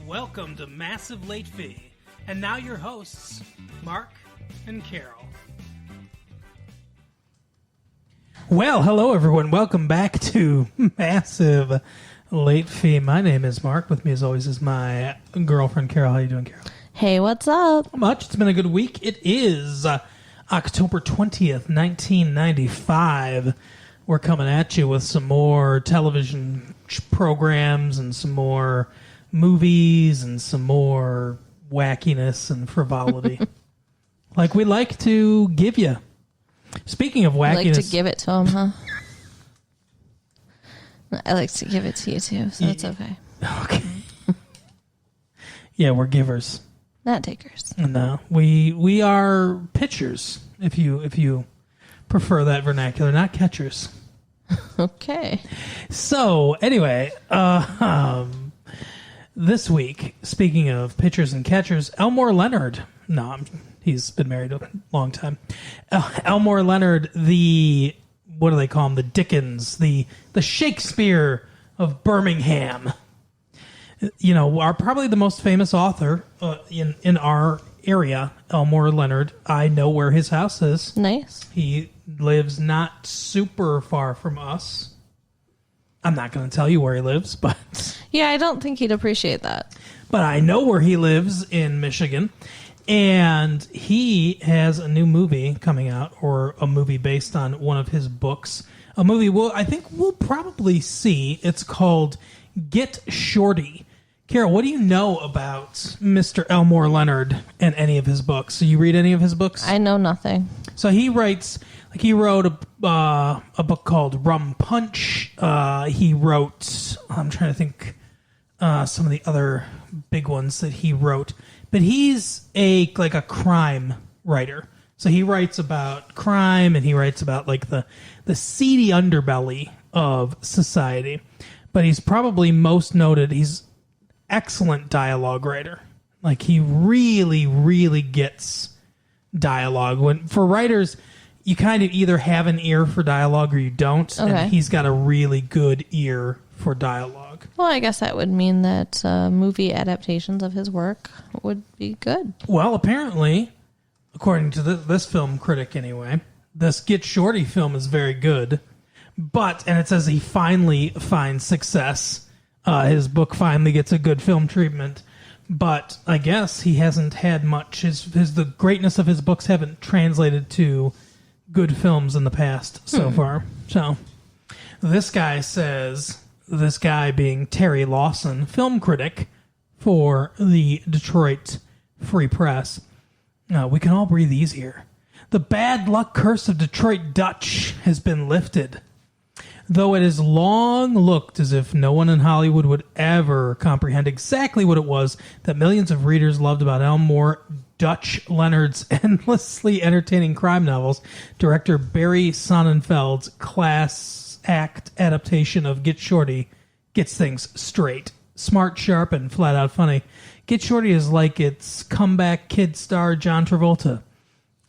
welcome to Massive Late Fee. And now your hosts, Mark and Carol. Well, hello everyone. Welcome back to Massive Late Fee. My name is Mark. With me as always is my girlfriend, Carol. How you doing, Carol? Hey, what's up? Not much. It's been a good week. It is October 20th, 1995. We're coming at you with some more television programs and some more movies and some more wackiness and frivolity. Like we like to give you. Speaking of wackiness... You like to give it to him, huh? I like to give it to you, too, so it's okay. Okay. Yeah, we're givers. Not takers. No, we are pitchers, if you prefer that vernacular, not catchers. Okay. So, anyway, this week, speaking of pitchers and catchers, Elmore Leonard. No, he's been married a long time. Elmore Leonard, what do they call him? The Dickens, the Shakespeare of Birmingham. You know, are probably the most famous author in our area, Elmore Leonard. I know where his house is. Nice. He lives not super far from us. I'm not going to tell you where he lives, but... Yeah, I don't think he'd appreciate that. But I know where he lives in Michigan. And he has a new movie coming out, or a movie based on one of his books. A movie I think we'll probably see. It's called Get Shorty. Carol, what do you know about Mr. Elmore Leonard and any of his books? Do you read any of his books? I know nothing. So he wrote a book called Rum Punch. He wrote, I'm trying to think some of the other big ones that he wrote. But he's a crime writer. So he writes about crime and he writes about like the seedy underbelly of society. But he's probably most noted, he's excellent dialogue writer. Like he really, really gets dialogue. For writers, you kind of either have an ear for dialogue or you don't. Okay. And he's got a really good ear for dialogue. Well, I guess that would mean that movie adaptations of his work would be good. Well, apparently, according to this film critic anyway, this Get Shorty film is very good. And it says he finally finds success. His book finally gets a good film treatment. But I guess he hasn't had much. The greatness of his books haven't translated to good films in the past so far. So this guy says, this guy being Terry Lawson, film critic for the Detroit Free Press, we can all breathe easier. The bad luck curse of Detroit Dutch has been lifted. Though it has long looked as if no one in Hollywood would ever comprehend exactly what it was that millions of readers loved about Elmore Dutch Leonard's endlessly entertaining crime novels, director Barry Sonnenfeld's class act adaptation of Get Shorty gets things straight. Smart, sharp, and flat-out funny. Get Shorty is like its comeback kid star John Travolta.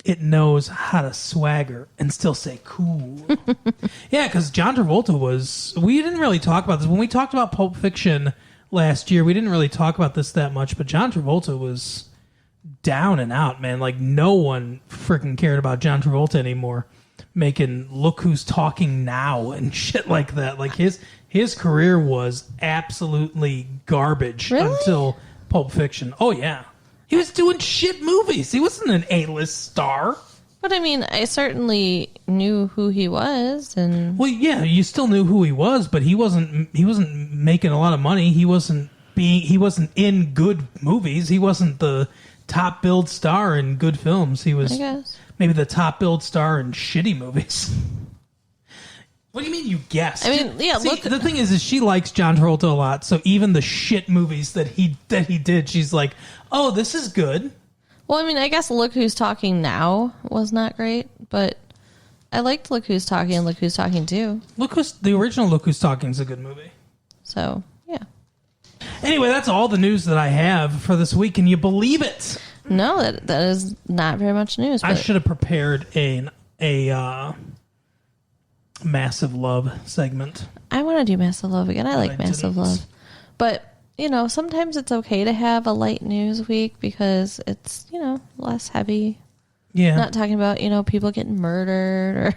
It knows how to swagger and still say cool. Yeah, because John Travolta we didn't really talk about this. When we talked about Pulp Fiction last year, we didn't really talk about this that much, but John Travolta was down and out, man. Like, no one freaking cared about John Travolta anymore, making Look Who's Talking Now and shit like that. Like, his career was absolutely garbage until Pulp Fiction. Oh, yeah. He was doing shit movies. He wasn't an A-list star. But I mean, I certainly knew who he was, and well, yeah, you still knew who he was, but he wasn't making a lot of money. He wasn't in good movies. He wasn't the top billed star in good films. He was maybe the top billed star in shitty movies. What do you mean you guessed? I mean, yeah, see, the thing is she likes John Travolta a lot, so even the shit movies that he did, she's like, oh, this is good. Well, I mean, I guess Look Who's Talking Now was not great, but I liked Look Who's Talking and Look Who's Talking Too. The original Look Who's Talking is a good movie. So, yeah. Anyway, that's all the news that I have for this week. Can you believe it? No, that is not very much news. I should have prepared a Massive Love segment. I want to do Massive Love again. I like Massive Love. But sometimes it's okay to have a light news week because it's, less heavy. Yeah. Not talking about, people getting murdered or...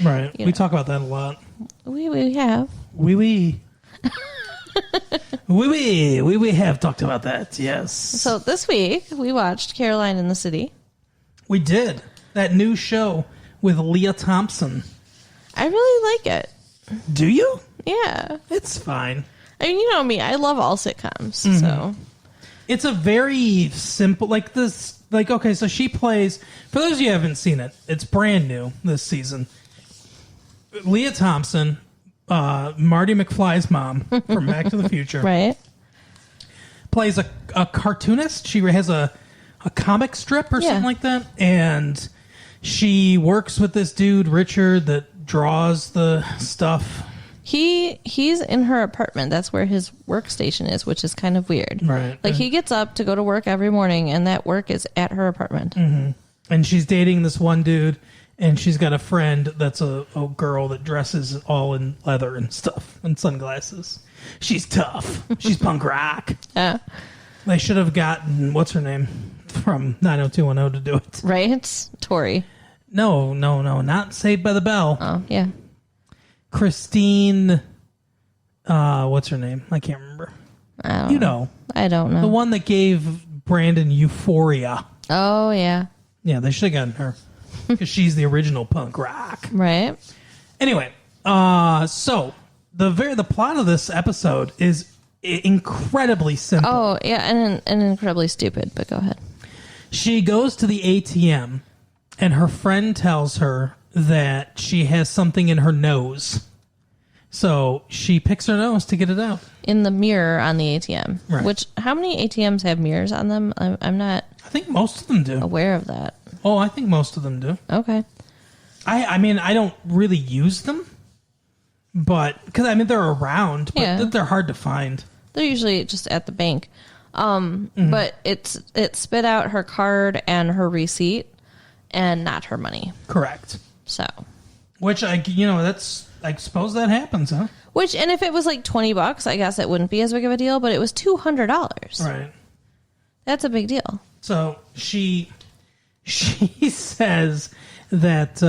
Right. We talk about that a lot. We have. We have talked about that, yes. So this week, we watched Caroline in the City. We did. That new show with Leah Thompson. I really like it. Do you? Yeah. It's fine. I mean, you know me. I love all sitcoms, so... It's a very simple, okay, so she plays, for those of you who haven't seen it, it's brand new this season. Leah Thompson, Marty McFly's mom from Back to the Future. Right. Plays a cartoonist. She has a comic strip or something like that. And she works with this dude, Richard, that draws the stuff. He's in her apartment. That's where his workstation is, which is kind of weird. Right. He gets up to go to work every morning, and that work is at her apartment. Mm-hmm. And she's dating this one dude, and she's got a friend that's a girl that dresses all in leather and stuff and sunglasses. She's tough. She's punk rock. Yeah. They should have gotten, what's her name, from 90210 to do it. Right? Tori. No, not Saved by the Bell. Oh, yeah. Christine, what's her name? I can't remember. I don't know. The one that gave Brandon Euphoria. Oh, yeah. Yeah, they should have gotten her. Because she's the original punk rock. Right. Anyway, so the plot of this episode is incredibly simple. Oh, yeah, and incredibly stupid, but go ahead. She goes to the ATM, and her friend tells her that she has something in her nose. So she picks her nose to get it out. In the mirror on the ATM. Right. Which, how many ATMs have mirrors on them? I'm not I think most of them do. aware of that. Oh, I think most of them do. Okay. I mean, I don't really use them, but because they're around, but they're hard to find. They're usually just at the bank. But it spit out her card and her receipt and not her money. Correct. So. Which that's, I suppose that happens, huh? And if it was like $20, I guess it wouldn't be as big of a deal, but it was $200. Right. That's a big deal. So she says that,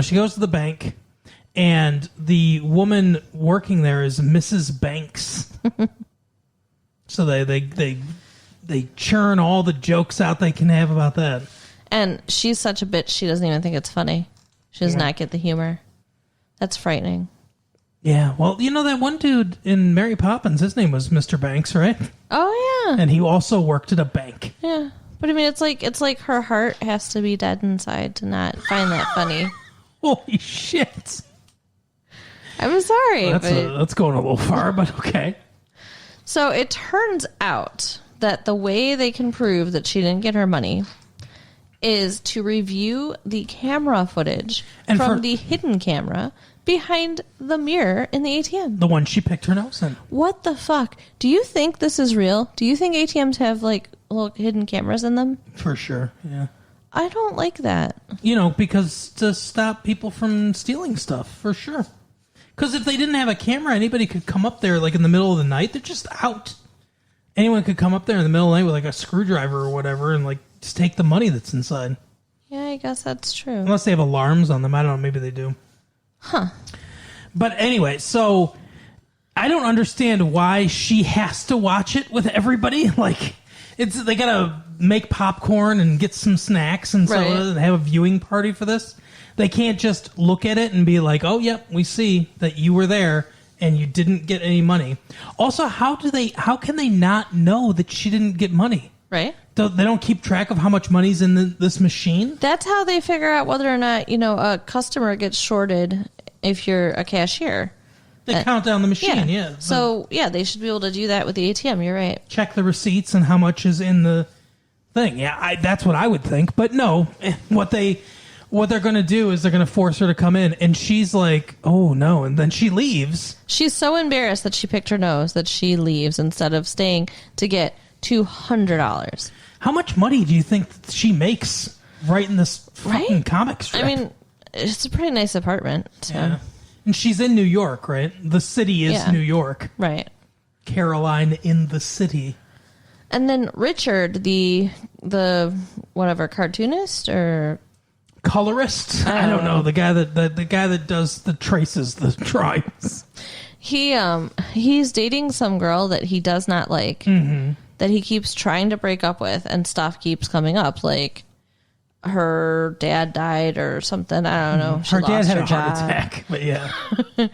she goes to the bank and the woman working there is Mrs. Banks. So they churn all the jokes out they can have about that. And she's such a bitch, she doesn't even think it's funny. She does not get the humor. That's frightening. Yeah, well, that one dude in Mary Poppins, his name was Mr. Banks, right? Oh, yeah. And he also worked at a bank. Yeah. But I mean, it's like her heart has to be dead inside to not find that funny. Holy shit. I'm sorry. That's going a little far, but okay. So it turns out that the way they can prove that she didn't get her money is to review the camera footage from the hidden camera behind the mirror in the ATM. The one she picked her nose in. What the fuck? Do you think this is real? Do you think ATMs have little hidden cameras in them? For sure, yeah. I don't like that. Because to stop people from stealing stuff, for sure. Because if they didn't have a camera, anybody could come up there in the middle of the night. They're just out. Anyone could come up there in the middle of the night with a screwdriver or whatever and just take the money that's inside. Yeah, I guess that's true. Unless they have alarms on them. I don't know. Maybe they do. Huh. But anyway, so I don't understand why she has to watch it with everybody. They gotta make popcorn and get some snacks and soda and have a viewing party for this. They can't just look at it and be like, "Oh, yep, we see that you were there and you didn't get any money." Also, how can they not know that she didn't get money? Right. They don't keep track of how much money's in this machine? That's how they figure out whether or not, a customer gets shorted if you're a cashier. They count down the machine, yeah. So, they should be able to do that with the ATM. You're right. Check the receipts and how much is in the thing. Yeah, that's what I would think. But no, what they're going to do is they're going to force her to come in. And she's like, oh, no. And then she leaves. She's so embarrassed that she picked her nose that she leaves instead of staying to get $200. How much money do you think she makes writing this fucking comic strip? I mean, it's a pretty nice apartment. So. Yeah. And she's in New York, right? The city is New York. Right. Caroline in the city. And then Richard, the whatever cartoonist or colorist, I don't know, the guy that does the traces, the drawings. He's dating some girl that he does not like, that he keeps trying to break up with, and stuff keeps coming up, like her dad died or something. I don't know. Her dad had a heart attack, but yeah, her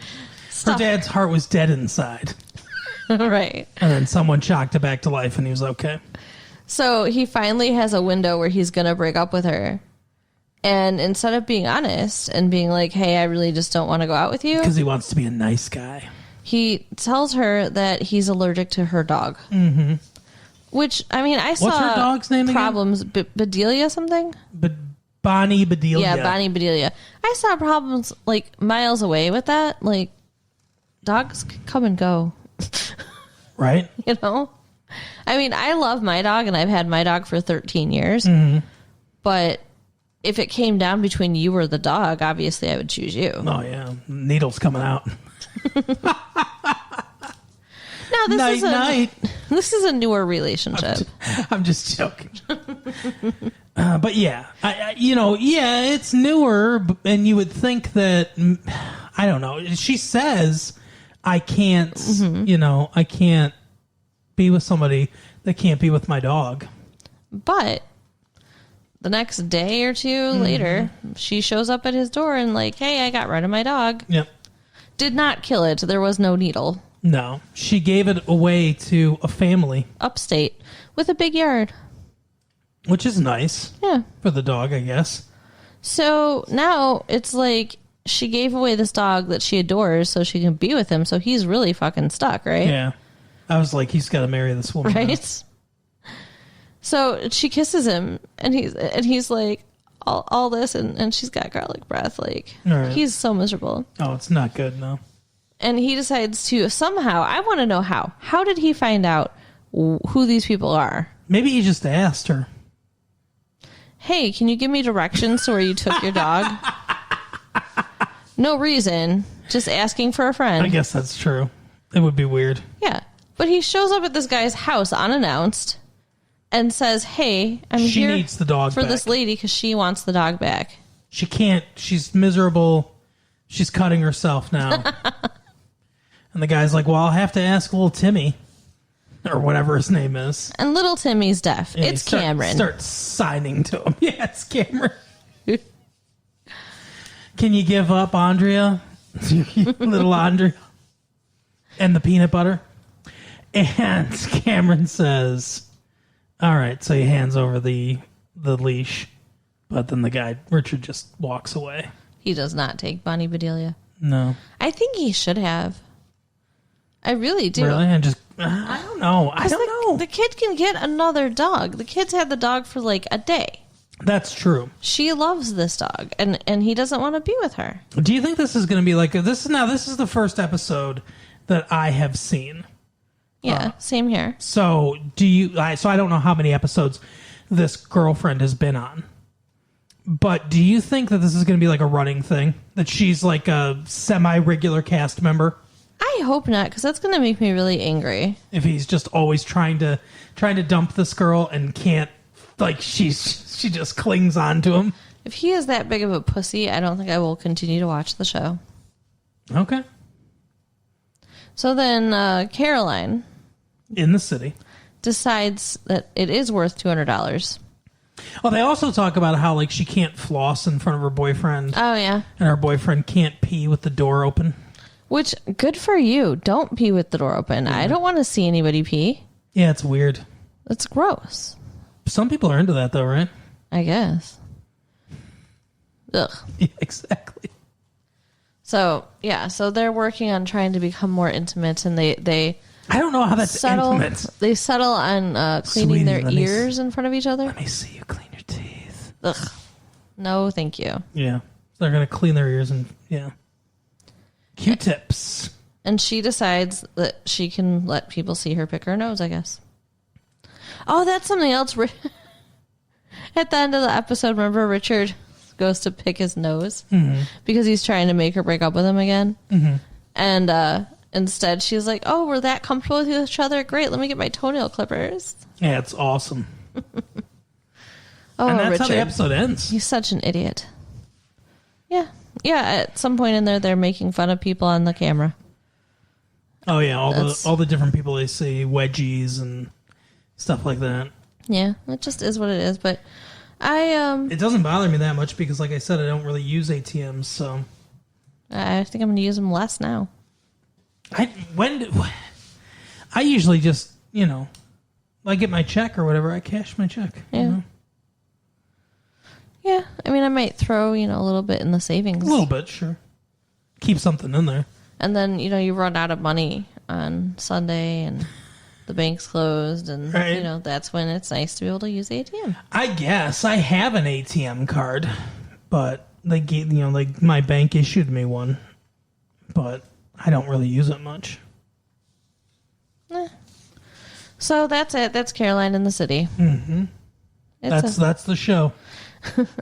dad's heart was dead inside. Right. And then someone shocked it back to life, and he was okay. So he finally has a window where he's gonna break up with her. And instead of being honest and being like, hey, I really just don't want to go out with you. Because he wants to be a nice guy. He tells her that he's allergic to her dog. Mm-hmm. Which, I mean, I saw... What's her dog's name problems, again? Bedelia something? Bonnie Bedelia. Yeah, Bonnie Bedelia. I saw problems, like, miles away with that. Like, dogs come and go. Right? You know? I mean, I love my dog, and I've had my dog for 13 years. Mm-hmm. But... if it came down between you or the dog, obviously I would choose you. Oh, yeah. Needle's coming out. No, this is a newer relationship. I'm just joking. But yeah, it's newer, and you would think that, I don't know. She says, I can't, I can't be with somebody that can't be with my dog. But... the next day or two later, she shows up at his door and like, hey, I got rid of my dog. Yep. Did not kill it. There was no needle. No. She gave it away to a family. Upstate with a big yard. Which is nice. Yeah. For the dog, I guess. So now it's like she gave away this dog that she adores so she can be with him. So he's really fucking stuck, right? Yeah. I was like, he's got to marry this woman. Right? Now. So she kisses him, and he's like, all this, and she's got garlic breath. Like, right. He's so miserable. Oh, it's not good, no. And he decides to somehow, I want to know how. How did he find out who these people are? Maybe he just asked her. Hey, can you give me directions to where you took your dog? No reason, just asking for a friend. I guess that's true. It would be weird. Yeah. But he shows up at this guy's house unannounced. And says, hey, she needs the dog for back. this lady because she wants the dog back. She can't. She's miserable. She's cutting herself now. And the guy's like, well, I'll have to ask little Timmy. Or whatever his name is. And little Timmy's deaf. And it's Cameron. Start signing to him. Yeah, it's Cameron. Can you give up Andrea? Little Andrea. And the peanut butter? And Cameron says... all right, so he hands over the leash, but then the guy, Richard, just walks away. He does not take Bonnie Bedelia. No. I think he should have. I really do. Really? And just, I don't know. The kid can get another dog. The kid's had the dog for like a day. That's true. She loves this dog, and he doesn't want to be with her. Do you think this is going to be like, this is the first episode that I have seen. Yeah, same here. So I don't know how many episodes this girlfriend has been on, but do you think that this is going to be like a running thing, that she's like a semi-regular cast member? I hope not, because that's going to make me really angry. If he's just always trying to dump this girl and can't, like she just clings on to him. If he is that big of a pussy, I don't think I will continue to watch the show. Okay. So then Caroline... in the city, decides that it is worth $200. Oh, they also talk about how like she can't floss in front of her boyfriend. Oh, yeah. And her boyfriend can't pee with the door open. Which, good for you. Don't pee with the door open. Yeah. I don't want to see anybody pee. Yeah, it's weird. It's gross. Some people are into that, though, right? I guess. Ugh. Yeah, exactly. So, yeah. So they're working on trying to become more intimate, and they I don't know how that's intimate. They settle on cleaning their ears in front of each other. Let me see you clean your teeth. Ugh. No, thank you. Yeah. They're going to clean their ears and, yeah. Q-tips. And she decides that she can let people see her pick her nose, I guess. Oh, that's something else. At the end of the episode, remember Richard goes to pick his nose because he's trying to make her break up with him again. Mm-hmm. And Instead, she's like, "Oh, we're that comfortable with each other. Great, let me get my toenail clippers." Yeah, it's awesome. Oh, and that's Richard, how the episode ends. He's such an idiot. Yeah. At some point in there, they're making fun of people on the camera. Oh yeah, all the different people they see, wedgies and stuff like that. Yeah, it just is what it is. But it doesn't bother me that much because, like I said, I don't really use ATMs, so I think I'm going to use them less now. I usually just, I get my check or whatever, I cash my check. Yeah. Yeah, I mean, I might throw, a little bit in the savings. A little bit, sure. Keep something in there. And then, you run out of money on Sunday and the bank's closed and, right. That's when it's nice to be able to use the ATM. I guess I have an ATM card, but they gave, my bank issued me one, but I don't really use it much. So that's it. That's Caroline in the City. Mm-hmm. That's the show.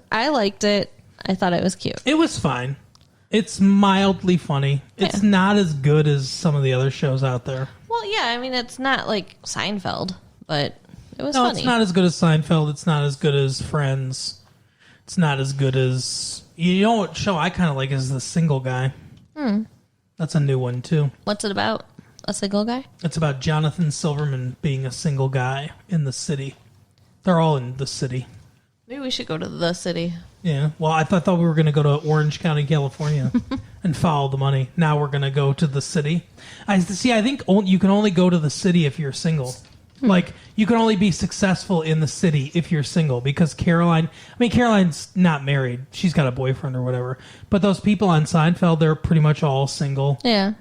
I liked it. I thought it was cute. It was fine. It's mildly funny. It's not as good as some of the other shows out there. Well, yeah, I mean, it's not like Seinfeld, but it was funny. No, it's not as good as Seinfeld. It's not as good as Friends. It's not as good as... You know what show I kind of like is The Single Guy. That's a new one, too. What's it about? A single guy? It's about Jonathan Silverman being a single guy in the city. They're all in the city. Maybe we should go to the city. Yeah. Well, I thought we were going to go to Orange County, California and follow the money. Now we're going to go to the city. I think you can only go to the city if you're single. Like, you can only be successful in the city if you're single because Caroline's not married. She's got a boyfriend or whatever. But those people on Seinfeld, they're pretty much all single. Yeah.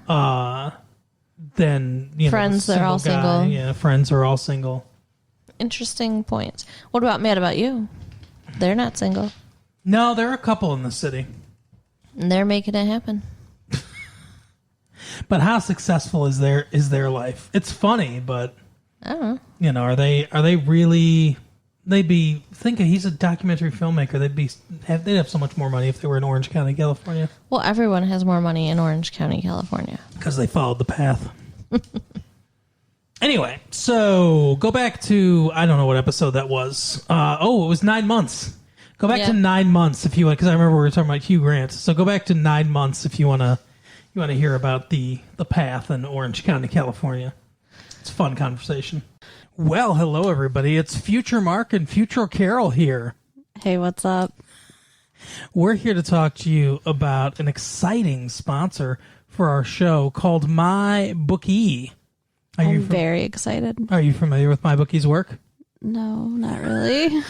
Then, Friends, they're all single. Yeah, Friends are all single. Interesting points. What about Mad About You? They're not single. No, there are a couple in the city. And they're making it happen. But how successful is their life? It's funny, but I don't know. Are they really? He's a documentary filmmaker. They'd have so much more money if they were in Orange County, California. Well, everyone has more money in Orange County, California. Because they followed the path. Anyway, so go back to, I don't know what episode that was. It was 9 months. Go back to 9 months if you want, because I remember we were talking about Hugh Grant. So go back to 9 months if you want to hear about the path in Orange County, California. It's a fun conversation. Well, hello everybody. It's Future Mark and Future Carol here. Hey, what's up? We're here to talk to you about an exciting sponsor for our show called MyBookie. I'm very excited. Are you familiar with MyBookie's work? No, not really.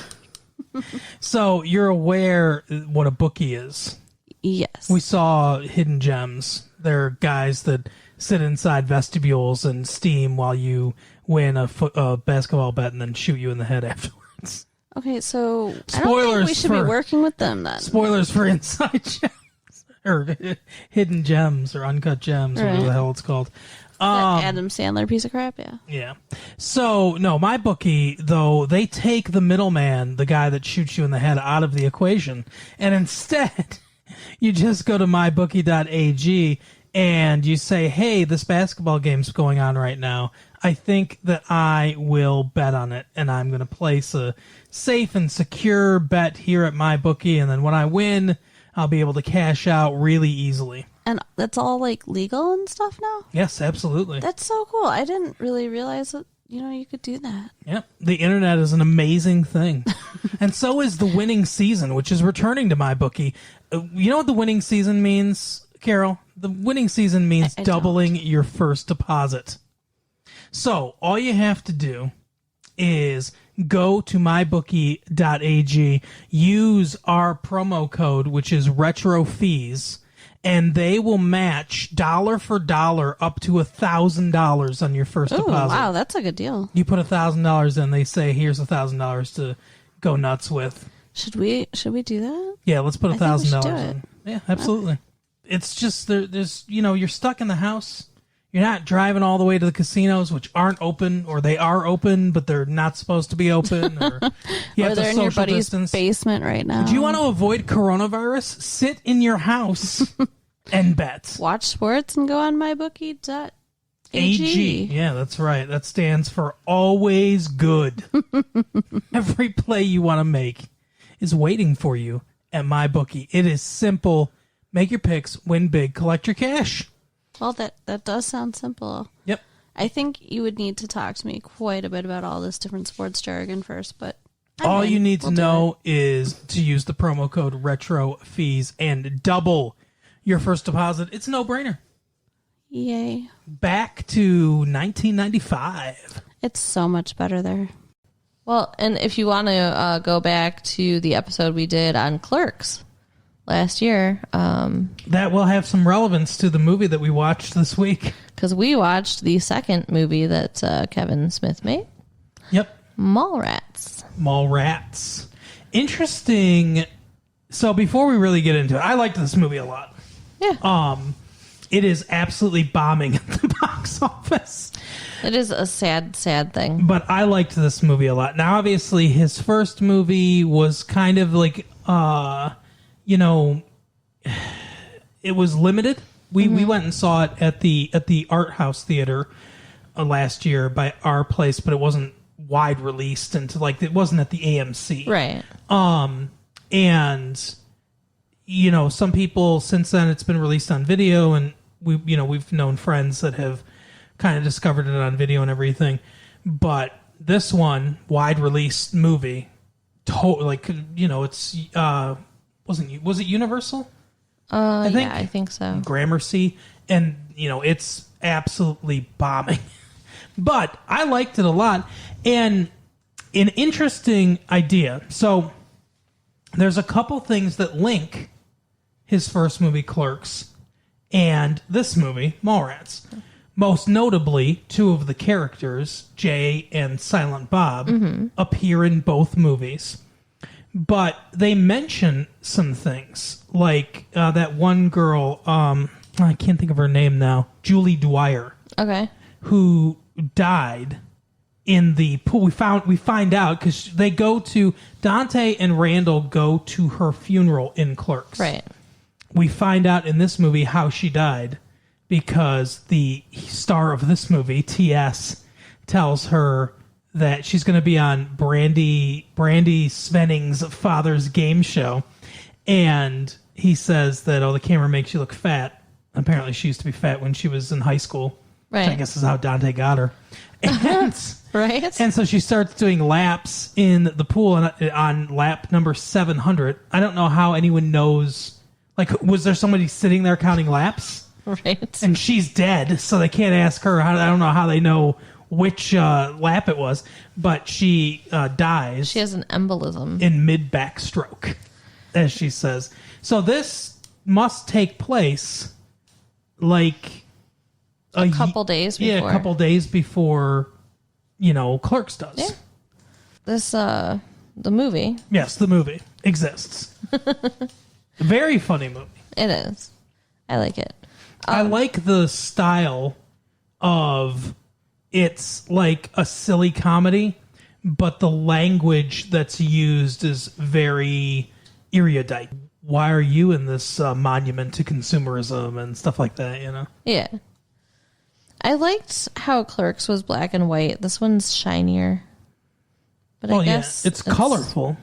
So you're aware what a bookie is? Yes. We saw Hidden Gems. They're guys that sit inside vestibules and steam while you win a basketball bet and then shoot you in the head afterwards. Okay, so Spoilers I don't think we should be working with them then. Spoilers for Inside Gems. Or Hidden Gems or Uncut Gems, whatever the hell it's called. That Adam Sandler piece of crap, yeah. Yeah. So, no, MyBookie, though, they take the middleman, the guy that shoots you in the head, out of the equation. And instead, you just go to mybookie.ag and you say, hey, this basketball game's going on right now. I think that I will bet on it, and I'm going to place a safe and secure bet here at MyBookie, and then when I win, I'll be able to cash out really easily. And that's all like legal and stuff now? Yes, absolutely. That's so cool. I didn't really realize that, you could do that. Yep. The internet is an amazing thing. And so is the winning season, which is returning to MyBookie. You know what the winning season means, Carol? The winning season means doubling your first deposit. So all you have to do is go to mybookie.ag, use our promo code, which is RetroFees, and they will match dollar for dollar up to $1,000 on your first deposit. Wow, that's a good deal. You put $1,000 in, they say, here's $1,000 to go nuts with. Should we do that? Yeah, let's put $1,000 in. in. Yeah, absolutely. It's just there's you're stuck in the house. You're not driving all the way to the casinos, which aren't open, or they are open, but they're not supposed to be open. Or you have they're to in your social buddy's distance. basement right now. Do you want to avoid coronavirus? Sit in your house and bet. Watch sports and go on mybookie.ag. AG. Yeah, that's right. That stands for always good. Every play you want to make is waiting for you at MyBookie. It is simple. Make your picks, win big, collect your cash. Well, that does sound simple. Yep. I think you would need to talk to me quite a bit about all this different sports jargon first, but all you need to know is to use the promo code RETROFEES and double your first deposit. It's a no-brainer. Yay. Back to 1995. It's so much better there. Well, and if you want to go back to the episode we did on Clerks last year. That will have some relevance to the movie that we watched this week. Because we watched the second movie that Kevin Smith made. Yep. Mallrats. Mallrats. Interesting. So before we really get into it, I liked this movie a lot. Yeah. It is absolutely bombing at the box office. It is a sad, sad thing. But I liked this movie a lot. Now, obviously, his first movie was kind of like, it was limited. We went and saw it at the Art House Theater last year by our place, but it wasn't wide released into it wasn't at the AMC. Right. And some people since then it's been released on video, and we've known friends that have kind of discovered it on video and everything. But this one, wide release movie, it's was it Universal? I think so. Gramercy, and it's absolutely bombing. But I liked it a lot, and an interesting idea. So there's a couple things that link his first movie, Clerks, and this movie, Mallrats. Most notably, two of the characters, Jay and Silent Bob, appear in both movies. But they mention some things, like that one girl, I can't think of her name now, Julie Dwyer. Okay. Who died in the pool. We find out because they go to, Dante and Randall go to her funeral in Clerks. Right. We find out in this movie how she died because the star of this movie, T.S., tells her that she's going to be on Brandy Svenning's father's game show. And he says that, the camera makes you look fat. Apparently she used to be fat when she was in high school. Right. Which I guess is how Dante got her. And, right. And so she starts doing laps in the pool on lap number 700. I don't know how anyone knows. Was there somebody sitting there counting laps? Right. And she's dead, so they can't ask her. I don't know how they know which lap it was, but she dies. She has an embolism. In mid-backstroke, as she says. So this must take place a couple days before. Yeah, a couple days before, Clerks does. Yeah. This, the movie. Yes, the movie exists. Very funny movie. It is. I like it. I like the style of, it's like a silly comedy, but the language that's used is very erudite. Why are you in this monument to consumerism and stuff like that, Yeah. I liked how Clerks was black and white. This one's shinier. But I guess it's colorful.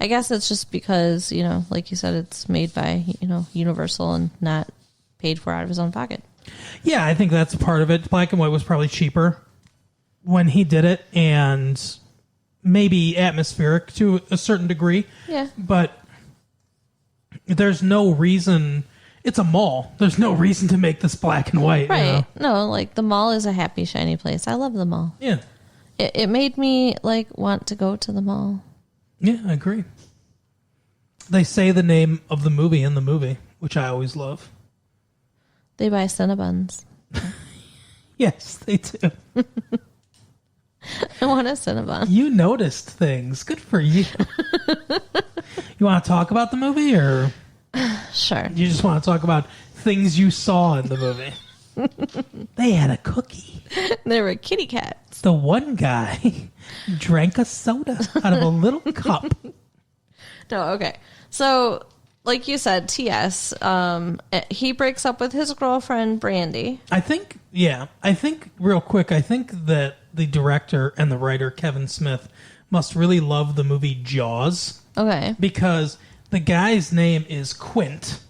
I guess it's just because, like you said, it's made by, Universal and not paid for out of his own pocket. Yeah, I think that's part of it. Black and white was probably cheaper when he did it, and maybe atmospheric to a certain degree. Yeah. But there's no reason. It's a mall. There's no reason to make this black and white. Right. No, the mall is a happy, shiny place. I love the mall. Yeah. It made me, want to go to the mall. Yeah, I agree. They say the name of the movie in the movie, which I always love. They buy Cinnabons. Yes, they do. I want a Cinnabon. You noticed things. Good for you. You want to talk about the movie, or Sure. you just want to talk about things you saw in the movie? They had a cookie. There were kitty cats. The one guy drank a soda out of a little cup. No, okay. So like you said, TS, he breaks up with his girlfriend, Brandy. I think real quick, I think that the director and the writer, Kevin Smith, must really love the movie Jaws. Okay. Because the guy's name is Quint.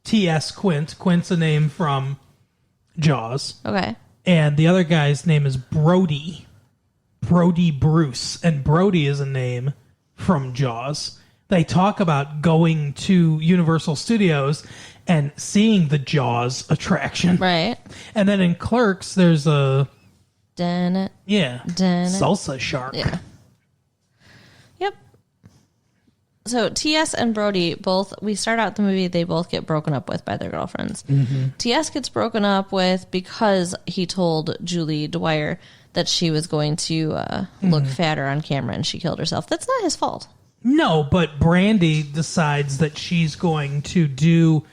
T.S. Quint. Quint's a name from Jaws. Okay. And the other guy's name is Brody. Brody Bruce. And Brody is a name from Jaws. They talk about going to Universal Studios and seeing the Jaws attraction. Right. And then in Clerks, there's a... salsa shark. Yeah. Yep. So TS and Brody we start out the movie, they both get broken up with by their girlfriends. Mm-hmm. TS gets broken up with because he told Julie Dwyer that she was going to look fatter on camera and she killed herself. That's not his fault. No, but Brandy decides that she's going to do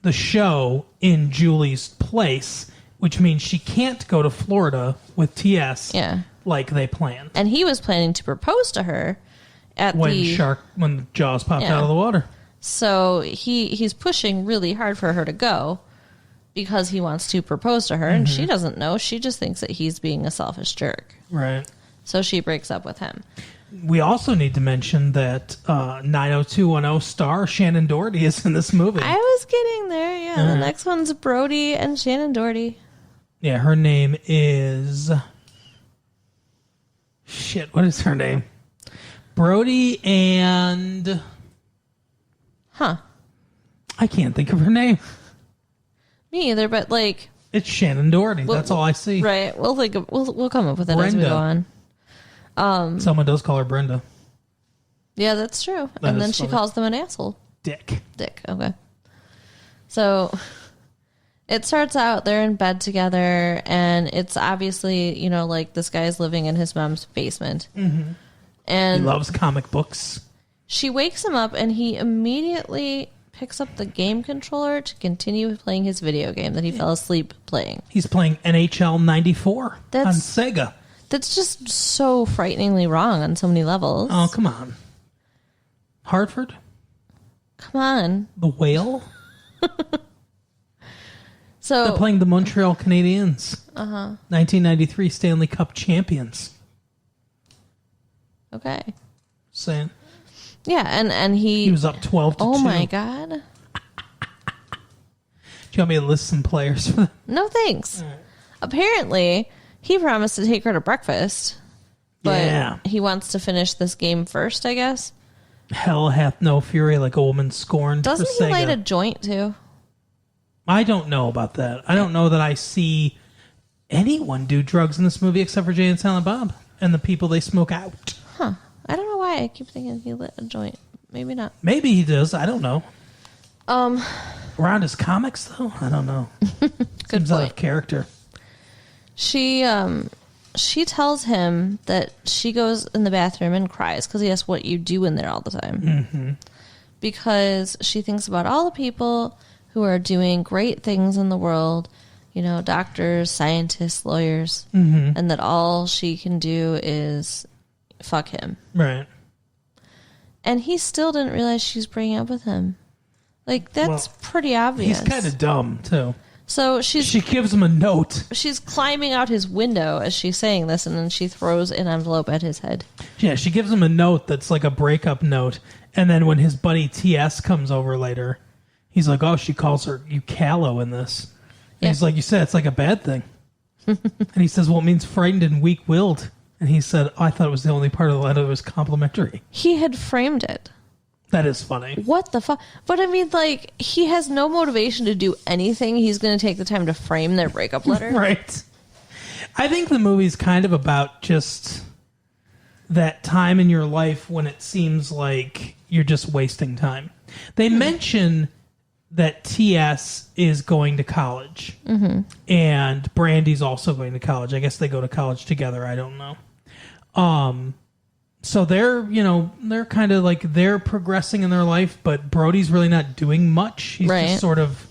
the show in Julie's place, which means she can't go to Florida with TS like they planned. And he was planning to propose to her when the Jaws popped out of the water. So he's pushing really hard for her to go because he wants to propose to her, and she doesn't know. She just thinks that he's being a selfish jerk. Right. So she breaks up with him. We also need to mention that 90210 star Shannon Doherty is in this movie. I was getting there, yeah. The next one's Brody and Shannon Doherty. Yeah, her name is... Shit, what is her name? Brody and... Huh. I can't think of her name. Me either, but like... It's Shannon Doherty. That's all I see. Right. We'll come up with it as we go on. Someone does call her Brenda. Yeah, that's true. And then she calls them an asshole. Dick. Okay. So it starts out, they're in bed together, and it's obviously, like this guy's living in his mom's basement. Mm-hmm. And he loves comic books. She wakes him up, and he immediately picks up the game controller to continue playing his video game that he fell asleep playing. He's playing NHL 94 on Sega. That's just so frighteningly wrong on so many levels. Oh, come on. Hartford? Come on. The Whale? So they're playing the Montreal Canadiens. 1993 Stanley Cup champions. Okay. Saying. Yeah, and he was up 12-2. Oh my god. Do you want me to list some players for them? No thanks. Right. Apparently, he promised to take her to breakfast, but he wants to finish this game first, I guess. Hell hath no fury like a woman scorned. Doesn't he light a joint too? I don't know about that. I don't know that I see anyone do drugs in this movie except for Jay and Silent Bob and the people they smoke out. Huh. I don't know why I keep thinking he lit a joint. Maybe not. Maybe he does. I don't know. Around his comics, though? I don't know. Good Seems out of character. She tells him that she goes in the bathroom and cries because he asks what you do in there all the time. Mm-hmm. Because she thinks about all the people who are doing great things in the world, doctors, scientists, lawyers, and that all she can do is fuck him. Right. And he still didn't realize she's breaking up with him. Like, that's pretty obvious. He's kind of dumb, too. So she gives him a note. She's climbing out his window as she's saying this, and then she throws an envelope at his head. Yeah, she gives him a note that's like a breakup note. And then when his buddy T.S. comes over later, he's like, oh, she calls her you callow in this. And he's like, you said it's like a bad thing. And he says, well, it means frightened and weak-willed. And he said, oh, I thought it was the only part of the letter that was complimentary. He had framed it. That is funny. What the fuck? But I mean, like, he has no motivation to do anything. He's going to take the time to frame their breakup letter. Right. I think the movie's kind of about just that time in your life when it seems like you're just wasting time. They mention that T.S. is going to college. Mm-hmm. And Brandy's also going to college. I guess they go to college together. I don't know. So they're kind of like they're progressing in their life, but Brody's really not doing much. He's just sort of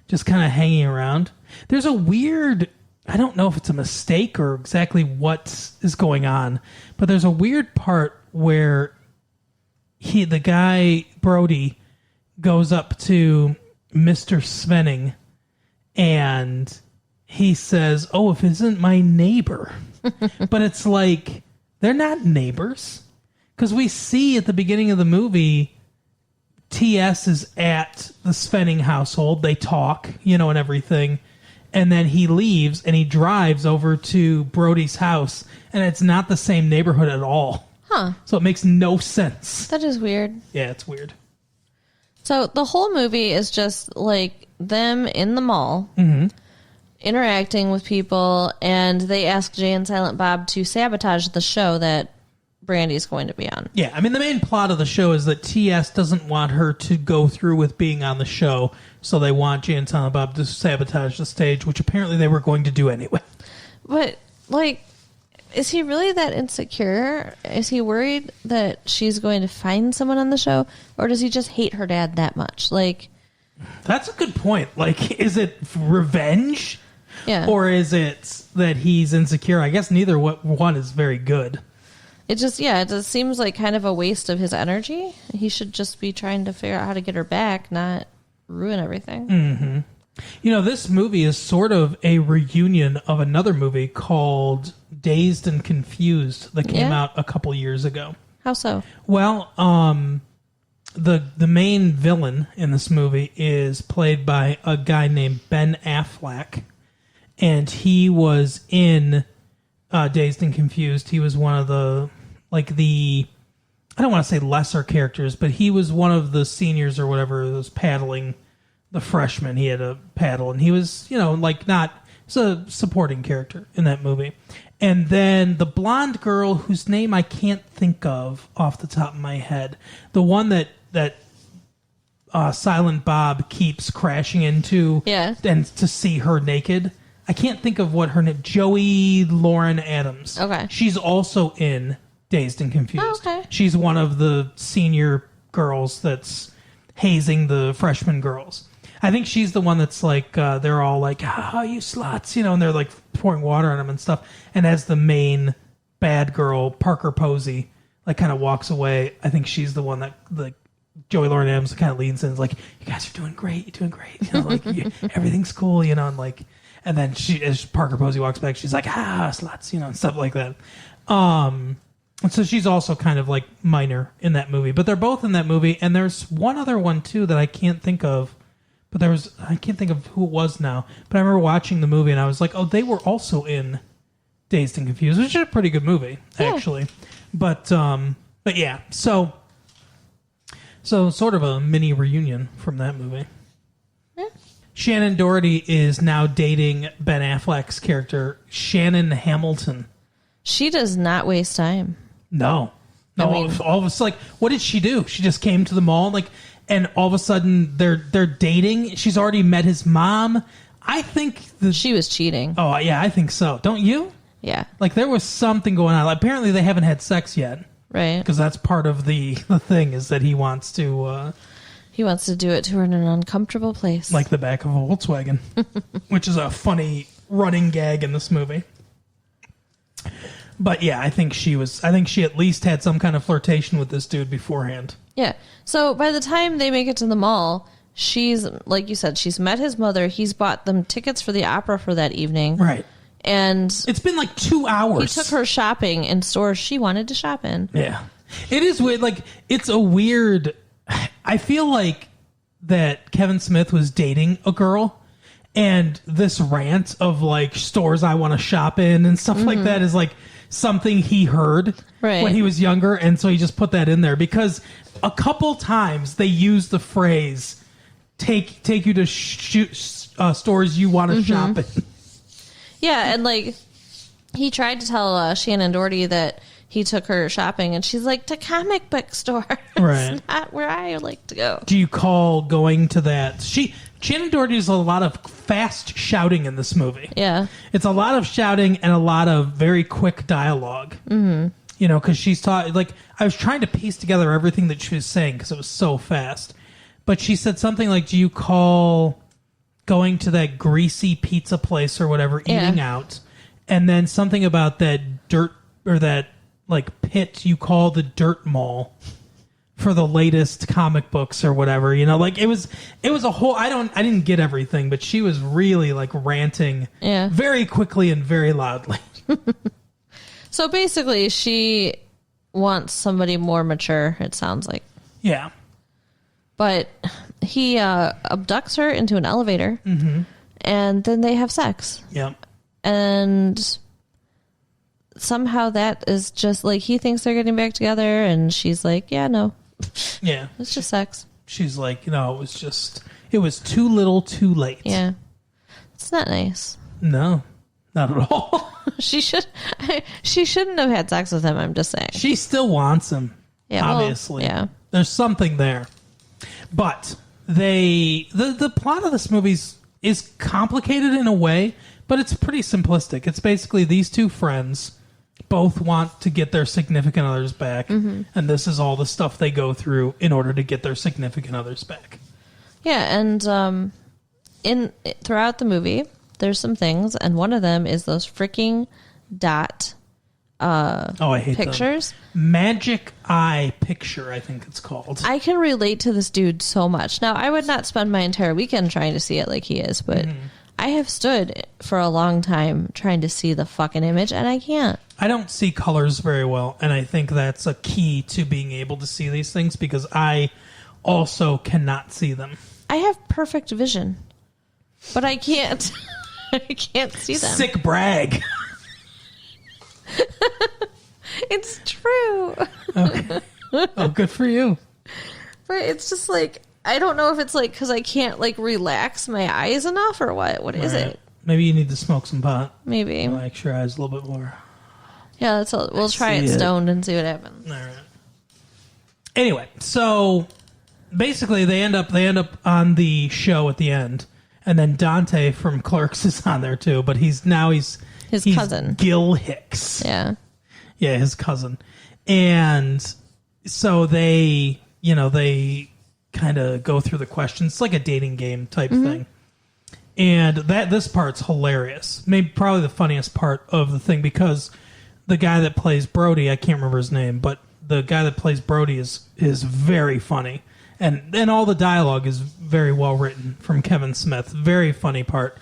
just kind of hanging around. There's a weird, I don't know if it's a mistake or exactly what is going on, but there's a weird part where the guy, Brody, goes up to Mr. Svenning and he says, "Oh, if it isn't my neighbor." But it's like, they're not neighbors. Because we see at the beginning of the movie, T.S. is at the Svenning household. They talk, and everything. And then he leaves and he drives over to Brody's house. And it's not the same neighborhood at all. Huh. So it makes no sense. That is weird. Yeah, it's weird. So the whole movie is just like them in the mall, interacting with people, and they ask Jay and Silent Bob to sabotage the show that Brandy's going to be on. Yeah, I mean, the main plot of the show is that T.S. doesn't want her to go through with being on the show, so they want Jay and Silent Bob to sabotage the stage, which apparently they were going to do anyway. But, like, is he really that insecure? Is he worried that she's going to find someone on the show? Or does he just hate her dad that much? Like, that's a good point. Like, is it revenge? Yeah. Or is it that he's insecure? I guess neither one is very good. It just seems like kind of a waste of his energy. He should just be trying to figure out how to get her back, not ruin everything. Mm-hmm. This movie is sort of a reunion of another movie called Dazed and Confused that came out a couple years ago. How so? Well, the main villain in this movie is played by a guy named Ben Affleck, and he was in Dazed and Confused. He was one of the I don't want to say lesser characters, but he was one of the seniors or whatever that was paddling the freshman. He had a paddle, and he was, it's a supporting character in that movie. And then the blonde girl, whose name I can't think of off the top of my head, the one that Silent Bob keeps crashing into, and to see her naked. I can't think of what her name. Joey Lauren Adams. Okay, she's also in Dazed and Confused. Oh, okay. She's one of the senior girls that's hazing the freshman girls. I think she's the one that's like, they're all like, "Oh, you sluts," and they're like pouring water on them and stuff. And as the main bad girl, Parker Posey, like kind of walks away, I think she's the one that, like, Joey Lauren Adams kind of leans in and is like, "You guys are doing great. You're doing great. Everything's cool, and then as Parker Posey walks back, she's like, sluts, and stuff like that. And so she's also kind of like minor in that movie, but they're both in that movie. And there's one other one too that I can't think of, but I can't think of who it was now. But I remember watching the movie and I was like, oh, they were also in Dazed and Confused, which is a pretty good movie actually. But yeah, so sort of a mini reunion from that movie. Yeah. Shannon Doherty is now dating Ben Affleck's character, Shannon Hamilton. She does not waste time. No. All of a sudden, what did she do? She just came to the mall, and all of a sudden they're dating. She's already met his mom. I think she was cheating. Oh yeah, I think so. Don't you? Yeah. Like there was something going on. Apparently they haven't had sex yet. Right. Because that's part of the thing is that he wants to. He wants to do it to her in an uncomfortable place, like the back of a Volkswagen, which is a funny running gag in this movie. But yeah, I think she at least had some kind of flirtation with this dude beforehand. Yeah. So by the time they make it to the mall, she's, like you said, she's met his mother. He's bought them tickets for the opera for that evening. Right. And it's been like 2 hours. He took her shopping in stores she wanted to shop in. Yeah. It is weird. Like, it's a weird... I feel like that Kevin Smith was dating a girl, and this rant of, like, stores I want to shop in and stuff like that is, like, something he heard when he was younger, and so he just put that in there because a couple times they use the phrase take you to stores you want to shop in. Yeah, and like he tried to tell Shannon Doherty that he took her shopping, and she's like, to comic book store. Right. It's not where I like to go. Do you call going to that? Shannon Doherty does a lot of fast shouting in this movie. Yeah. It's a lot of shouting and a lot of very quick dialogue. Mm-hmm. Because she's taught, like, I was trying to piece together everything that she was saying because it was so fast. But she said something like, do you call going to that greasy pizza place or whatever, eating out? And then something about that dirt or that, like, pit you call the dirt mall for the latest comic books or whatever. You know, like it was a whole. I didn't get everything, but she was really like ranting, very quickly and very loudly. So basically, she wants somebody more mature. It sounds like. Yeah. But he abducts her into an elevator, and then they have sex. Yep. And somehow that is just like he thinks they're getting back together, and she's like, "Yeah, no, yeah, it's just sex." She's like, it was too little, too late. Yeah, it's not nice. No, not at all. She shouldn't have had sex with him. I'm just saying. She still wants him. Yeah, obviously. Well, yeah, there's something there. But the plot of this movie is complicated in a way, but it's pretty simplistic. It's basically these two friends both want to get their significant others back, and this is all the stuff they go through in order to get their significant others back. Yeah, and throughout the movie, there's some things, and one of them is those freaking dot I hate pictures. Them. Magic Eye Picture, I think it's called. I can relate to this dude so much. Now, I would not spend my entire weekend trying to see it like he is, but I have stood for a long time trying to see the fucking image, and I can't. I don't see colors very well, and I think that's a key to being able to see these things because I also cannot see them. I have perfect vision, but I can't. I can't see them. Sick brag. It's true. Okay. Oh, good for you. But it's just like, I don't know if it's like because I can't like relax my eyes enough or what. What is it? Maybe you need to smoke some pot. Maybe. Relax your eyes a little bit more. Yeah, we'll try it stoned and see what happens. All right. Anyway, so basically they end up on the show at the end, and then Dante from Clerks is on there too, but he's his cousin, Gil Hicks. Yeah, his cousin, and so they kind of go through the questions. It's like a dating game type thing, and this part's hilarious. Maybe probably the funniest part of the thing because the guy that plays Brody, I can't remember his name, but the guy that plays Brody is very funny. And all the dialogue is very well written from Kevin Smith. Very funny part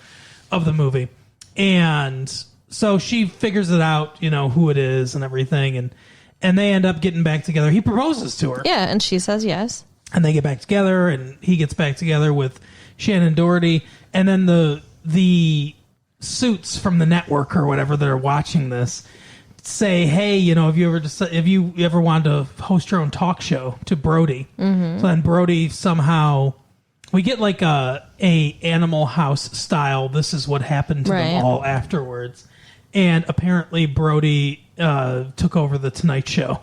of the movie. And so she figures it out, who it is and everything. And they end up getting back together. He proposes to her. Yeah, and she says yes. And they get back together, and he gets back together with Shannon Doherty. And then the suits from the network or whatever that are watching this say, hey, if you ever wanted to host your own talk show to Brody. So then Brody somehow, we get like a Animal House style, this is what happened to them all afterwards. And apparently Brody took over the Tonight Show.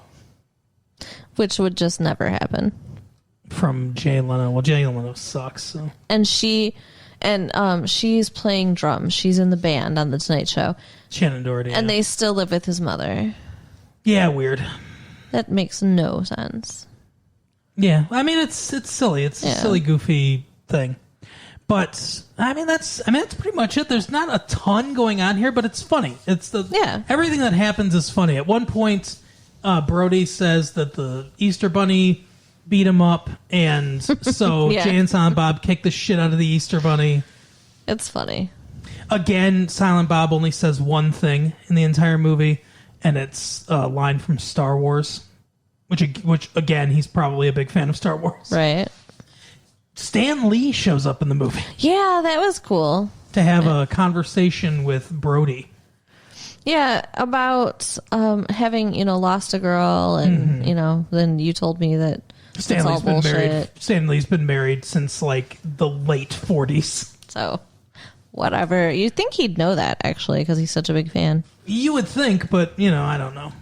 Which would just never happen. From Jay Leno. Well, Jay Leno sucks. So. And she's playing drums. She's in the band on the Tonight Show. Shannon Doherty. And they still live with his mother. Yeah, weird. That makes no sense. Yeah, I mean it's silly. It's a silly, goofy thing. But that's pretty much it. There's not a ton going on here, but it's funny. Everything that happens is funny. At one point, Brody says that the Easter Bunny beat him up, and so Jay and Silent Bob kick the shit out of the Easter Bunny. It's funny. Again, Silent Bob only says one thing in the entire movie, and it's a line from Star Wars, which again, he's probably a big fan of Star Wars. Right. Stan Lee shows up in the movie. Yeah, that was cool. To have a conversation with Brody. Yeah, about having, lost a girl, and, then you told me that Stan Lee's been married since, like, the late 40s. So, whatever. You'd think he'd know that, actually, because he's such a big fan. You would think, but, I don't know.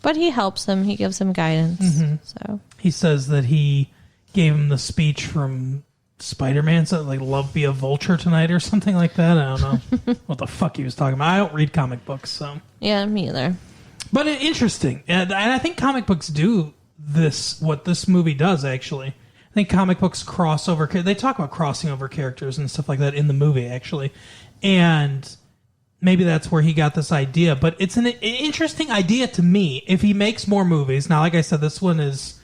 But he helps him. He gives him guidance. So he says that he gave him the speech from Spider-Man, so like "Love Be a Vulture Tonight" or something like that. I don't know what the fuck he was talking about. I don't read comic books, so yeah, me either. But interesting, and I think comic books do this. What this movie does, actually, I think comic books cross over. They talk about crossing over characters and stuff like that in the movie, actually, and maybe that's where he got this idea. But it's an interesting idea to me. If he makes more movies, now, like I said, this one is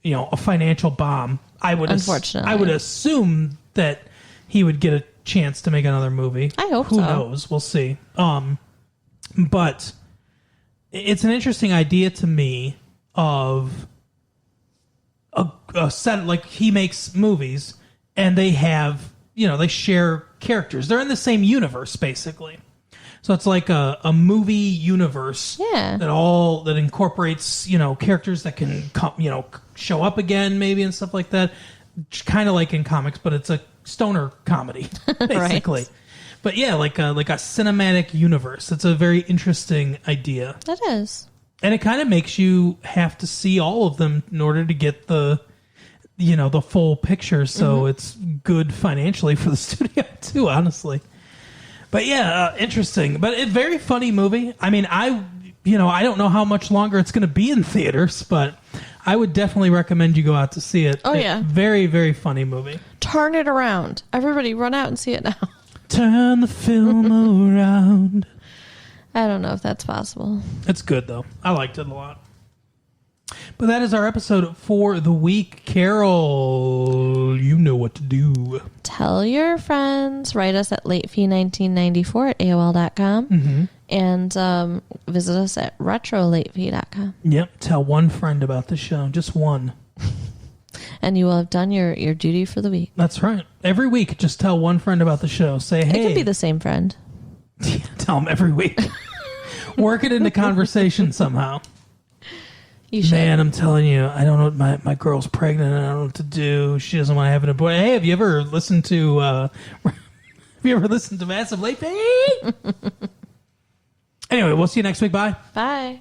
a financial bomb, I would Unfortunately. I would assume that he would get a chance to make another movie. I hope Who so. knows? We'll see. But it's an interesting idea to me of a set, like he makes movies and they have, they share characters. They're in the same universe, basically. So it's like a movie universe that incorporates, characters that can come, show up again maybe and stuff like that. Kind of like in comics, but it's a stoner comedy, basically. Right. But yeah, like a cinematic universe. It's a very interesting idea. That is. And it kind of makes you have to see all of them in order to get the full picture. So it's good financially for the studio too, honestly. But yeah, interesting. But a very funny movie. I mean, I don't know how much longer it's going to be in theaters, but I would definitely recommend you go out to see it. Oh, yeah. Very, very funny movie. Turn it around. Everybody run out and see it now. Turn the film around. I don't know if that's possible. It's good, though. I liked it a lot. But that is our episode for the week. Carol, you know what to do. Tell your friends. Write us at latefee1994 at AOL.com. And visit us at retrolatefee.com. Yep. Tell one friend about the show. Just one. And you will have done your duty for the week. That's right. Every week, just tell one friend about the show. Say, hey. It can be the same friend. Tell them every week. Work it into conversation somehow. You should. Man, I'm telling you, I don't know. My girl's pregnant. And I don't know what to do. She doesn't want to have an abortion. Hey, have you ever listened to Massive Late Fee? Anyway, we'll see you next week. Bye. Bye.